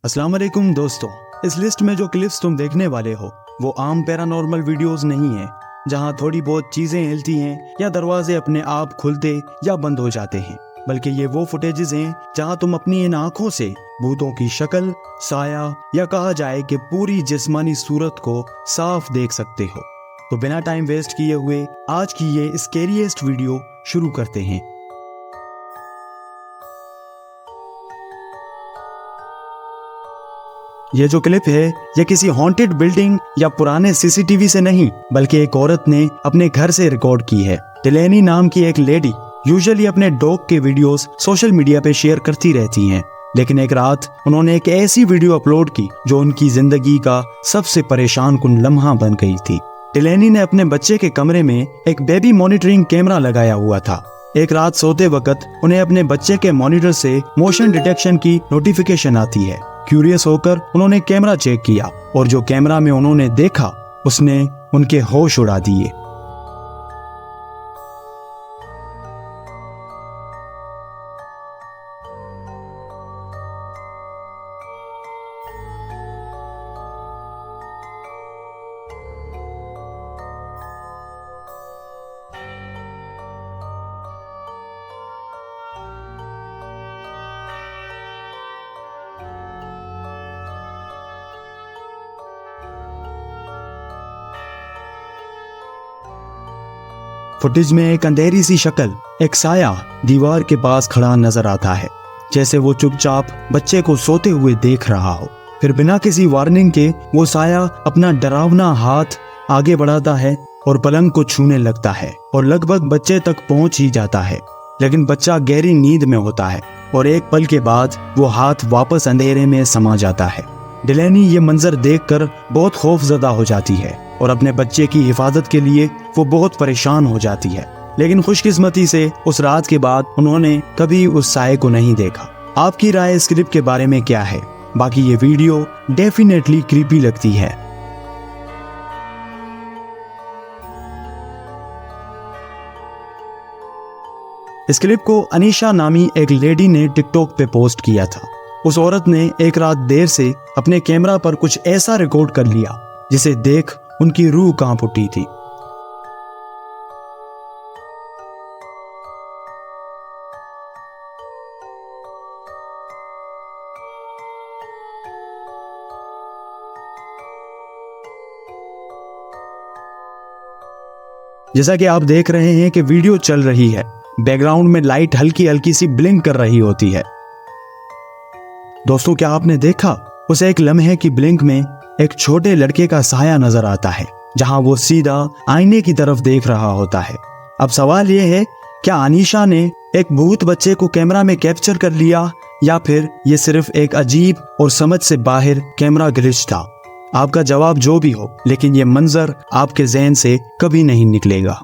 अस्सलाम वालेकुम दोस्तों, इस लिस्ट में जो क्लिप्स तुम देखने वाले हो वो आम पैरानॉर्मल वीडियोस नहीं है जहां थोड़ी बहुत चीजें हिलती हैं या दरवाजे अपने आप खुलते या बंद हो जाते हैं, बल्कि ये वो फुटेजेस हैं जहां तुम अपनी इन आंखों से भूतों की शक्ल, साया या कहा जाए कि पूरी जिस्मानी सूरत को साफ देख सकते हो। तो बिना टाइम वेस्ट किए हुए आज की ये स्कैरीएस्ट वीडियो शुरू करते हैं। ये जो क्लिप है ये किसी हॉन्टेड बिल्डिंग या पुराने सीसीटीवी से नहीं बल्कि एक औरत ने अपने घर से रिकॉर्ड की है। टिलेनी नाम की एक लेडी यूजुअली अपने डॉग के वीडियोस सोशल मीडिया पे शेयर करती रहती हैं, लेकिन एक रात उन्होंने एक ऐसी वीडियो अपलोड की जो उनकी जिंदगी का सबसे परेशान कुन लम्हा बन गई थी। टिलेनी ने अपने बच्चे के कमरे में एक बेबी मॉनिटरिंग कैमरा लगाया हुआ था। एक रात सोते वक्त उन्हें अपने बच्चे के मॉनिटर से मोशन डिटेक्शन की नोटिफिकेशन आती है। क्यूरियस होकर उन्होंने कैमरा चेक किया और जो कैमरा में उन्होंने देखा उसने उनके होश उड़ा दिए। फुटेज में एक अंधेरी सी शक्ल, एक साया दीवार के पास खड़ा नजर आता है, जैसे वो चुपचाप बच्चे को सोते हुए देख रहा हो। फिर बिना किसी वार्निंग के वो साया अपना डरावना हाथ आगे बढ़ाता है और पलंग को छूने लगता है और लगभग बच्चे तक पहुंच ही जाता है, लेकिन बच्चा गहरी नींद में होता है और एक पल के बाद वो हाथ वापस अंधेरे में समा जाता है। टिलेनी ये मंजर देखकर बहुत खौफजदा हो जाती है और अपने बच्चे की हिफाजत के लिए वो बहुत परेशान हो जाती है, लेकिन खुशकिस्मती से उस रात के बाद उन्होंने कभी उस साये को नहीं देखा। आपकी राय इस क्लिप के बारे में क्या है? बाकी ये वीडियो डेफिनेटली क्रीपी लगती है। इस क्लिप को अनीशा नामी एक लेडी ने टिकटॉक पे पोस्ट किया था। उस औरत ने एक रात देर से अपने कैमरा पर कुछ ऐसा रिकॉर्ड कर लिया जिसे देख उनकी रूह कांप उठी थी। जैसा कि आप देख रहे हैं कि वीडियो चल रही है, बैकग्राउंड में लाइट हल्की हल्की सी ब्लिंक कर रही होती है। दोस्तों, क्या आपने देखा उस एक लम्हे की ब्लिंक में एक छोटे लड़के का साया नजर आता है जहां वो सीधा आईने की तरफ देख रहा होता है। अब सवाल ये है, क्या अनीशा ने एक भूत बच्चे को कैमरा में कैप्चर कर लिया या फिर ये सिर्फ एक अजीब और समझ से बाहर कैमरा ग्लिच था? आपका जवाब जो भी हो, लेकिन ये मंजर आपके ज़हन से कभी नहीं निकलेगा।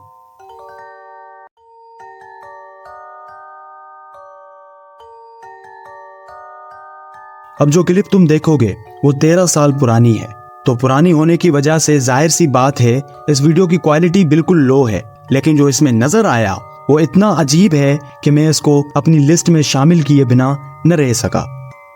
अब जो क्लिप तुम देखोगे वो 13 साल पुरानी है, तो पुरानी होने की वजह से जाहिर सी बात है इस वीडियो की क्वालिटी बिल्कुल लो है, लेकिन जो इसमें नजर आया वो इतना अजीब है कि मैं इसको अपनी लिस्ट में शामिल किए बिना न रह सका।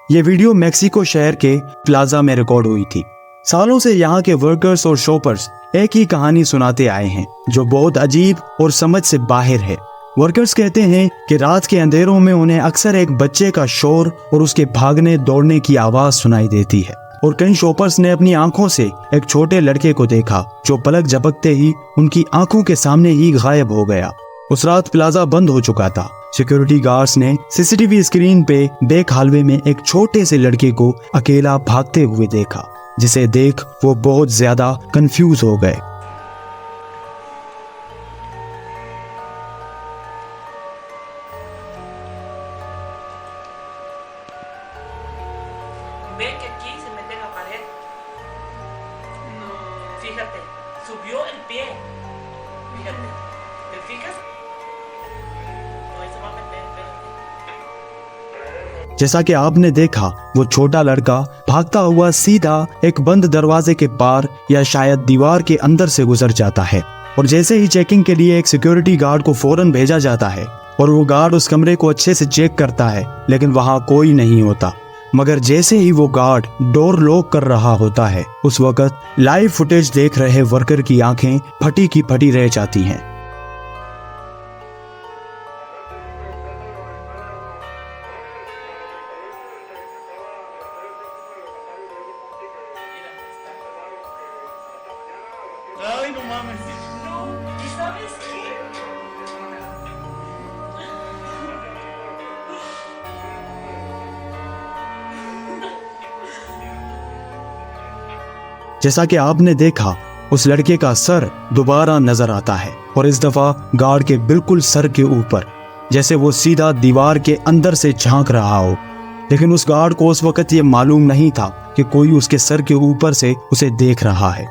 ये वीडियो मेक्सिको शहर के प्लाजा में रिकॉर्ड हुई थी। सालों से यहाँ के वर्कर्स और शॉपर्स एक ही कहानी सुनाते आए हैं जो बहुत अजीब और समझ से बाहर है। वर्कर्स कहते हैं कि रात के अंधेरों में उन्हें अक्सर एक बच्चे का शोर और उसके भागने दौड़ने की आवाज सुनाई देती है, और कई शॉपर्स ने अपनी आंखों से एक छोटे लड़के को देखा जो पलक झपकते ही उनकी आंखों के सामने ही गायब हो गया। उस रात प्लाजा बंद हो चुका था। सिक्योरिटी गार्ड्स ने सीसीटीवी स्क्रीन पे बैक हालवे में एक छोटे से लड़के को अकेला भागते हुए देखा, जिसे देख वो बहुत ज्यादा कंफ्यूज हो गए। Ve que aquí se mete en la pared. No. Fíjate, subió el pie. Fíjate, ¿te fijas? No, ahí se va a meter, espérate. जैसा कि आपने देखा वो छोटा लड़का भागता हुआ सीधा एक बंद दरवाजे के पार या शायद दीवार के अंदर से गुजर जाता है, और जैसे ही चेकिंग के लिए एक सिक्योरिटी गार्ड को फौरन भेजा जाता है और वो गार्ड उस कमरे को अच्छे से चेक करता है, लेकिन वहां कोई नहीं होता। मगर जैसे ही वो गार्ड डोर लॉक कर रहा होता है, उस वक्त लाइव फुटेज देख रहे वर्कर की आंखें फटी की फटी रह जाती हैं। Ay, no mames. No, ¿y sabes qué? जैसा कि आपने देखा, उस लड़के का सर दोबारा नजर आता है और इस दफा गार्ड के बिल्कुल सर के ऊपर, जैसे वो सीधा दीवार के अंदर से झांक रहा हो। लेकिन उस गार्ड को उस वक्त ये मालूम नहीं था कि कोई उसके सर के ऊपर से उसे देख रहा है।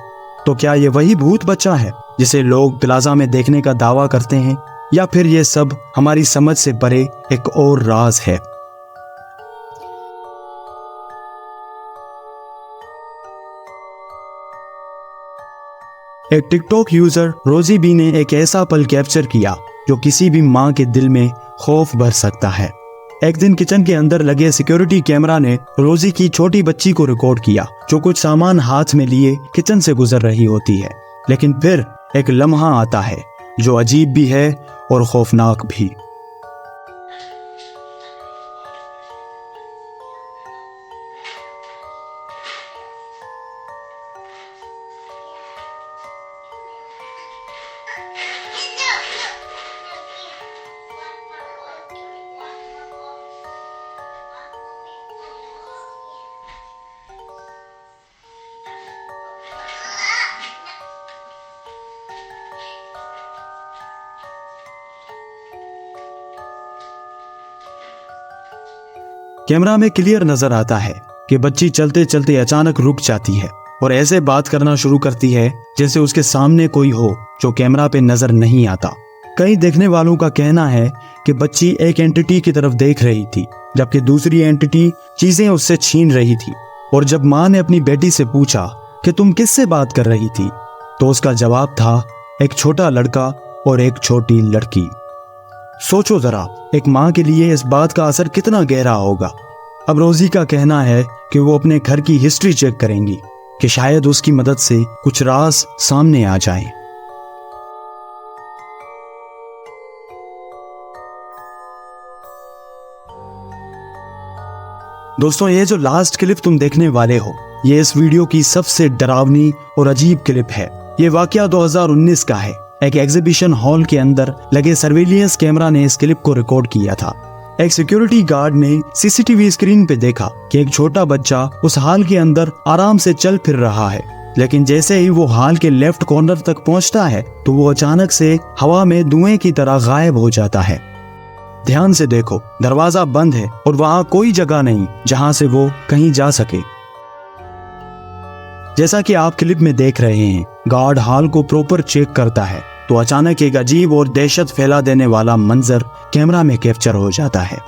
तो क्या ये वही भूत बच्चा है जिसे लोग प्लाजा में देखने का दावा करते हैं, या फिर ये सब हमारी समझ से परे एक और राज है? एक टिकटॉक यूजर रोजी बी ने एक ऐसा पल कैप्चर किया जो किसी भी माँ के दिल में खौफ भर सकता है। एक दिन किचन के अंदर लगे सिक्योरिटी कैमरा ने रोजी की छोटी बच्ची को रिकॉर्ड किया, जो कुछ सामान हाथ में लिए किचन से गुजर रही होती है। लेकिन फिर एक लम्हा आता है जो अजीब भी है और खौफनाक भी। कैमरा में क्लियर नजर आता है कि बच्ची चलते चलते अचानक रुक जाती है और ऐसे बात करना शुरू करती है जैसे उसके सामने कोई हो जो कैमरा पे नजर नहीं आता। कई देखने वालों का कहना है कि बच्ची एक एंटिटी की तरफ देख रही थी, जबकि दूसरी एंटिटी चीजें उससे छीन रही थी। और जब माँ ने अपनी बेटी से पूछा कि तुम किससे बात कर रही थी, तो उसका जवाब था एक छोटा लड़का और एक छोटी लड़की। सोचो जरा, एक माँ के लिए इस बात का असर कितना गहरा होगा। अब रोजी का कहना है कि वो अपने घर की हिस्ट्री चेक करेंगी कि शायद उसकी मदद से कुछ राज सामने आ जाए। दोस्तों, ये जो लास्ट क्लिप तुम देखने वाले हो, ये इस वीडियो की सबसे डरावनी और अजीब क्लिप है। ये वाकया 2019 का है। एक एग्जीबिशन हॉल के अंदर लगे सर्विलियंस कैमरा ने इस क्लिप को रिकॉर्ड किया था। एक सिक्योरिटी गार्ड ने सीसीटीवी स्क्रीन पे देखा कि एक छोटा बच्चा उस हॉल के अंदर आराम से चल फिर रहा है, लेकिन जैसे ही वो हॉल के लेफ्ट कॉर्नर तक पहुंचता है तो वो अचानक से हवा में धुएं की तरह गायब हो जाता है। ध्यान से देखो, दरवाजा बंद है और वहां कोई जगह नहीं जहां से वो कहीं जा सके। जैसा कि आप क्लिप में देख रहे हैं, गार्ड हॉल को प्रॉपर चेक करता है तो अचानक एक अजीब और दहशत फैला देने वाला मंजर कैमरा में कैप्चर हो जाता है।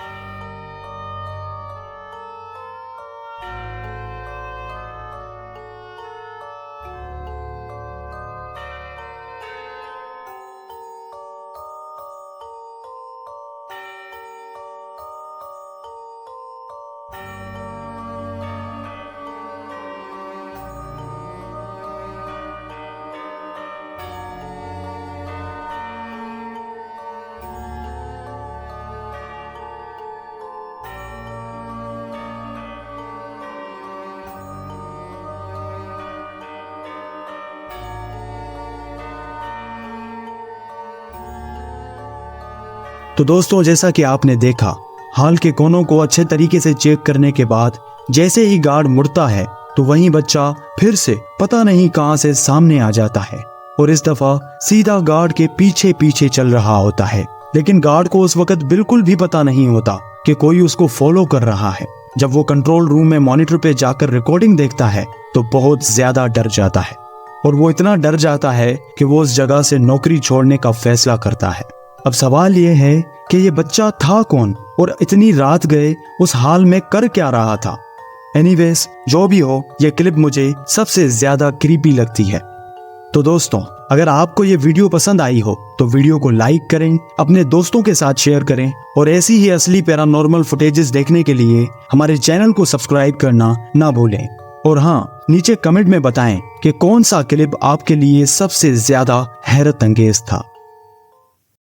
तो दोस्तों, जैसा कि आपने देखा, हॉल के कोनों को अच्छे तरीके से चेक करने के बाद जैसे ही गार्ड मुड़ता है तो वही बच्चा फिर से पता नहीं कहां से सामने आ जाता है और इस दफा सीधा गार्ड के पीछे पीछे चल रहा होता है। लेकिन गार्ड को उस वक्त बिल्कुल भी पता नहीं होता कि कोई उसको फॉलो कर रहा है। जब वो कंट्रोल रूम में मॉनिटर पे जाकर रिकॉर्डिंग देखता है तो बहुत ज्यादा डर जाता है और वो इतना डर जाता है कि वो उस जगह से नौकरी छोड़ने का फैसला करता है। अब सवाल ये है कि ये बच्चा था कौन और इतनी रात गए उस हाल में कर क्या रहा था। एनीवेज, जो भी हो, ये क्लिप मुझे सबसे ज्यादा क्रीपी लगती है। तो दोस्तों, अगर आपको ये वीडियो पसंद आई हो तो वीडियो को लाइक करें, अपने दोस्तों के साथ शेयर करें और ऐसी ही असली पैरानॉर्मल फुटेजेस देखने के लिए हमारे चैनल को सब्सक्राइब करना ना भूलें। और हाँ, नीचे कमेंट में बताएं कि कौन सा क्लिप आपके लिए सबसे ज्यादा हैरत अंगेज था।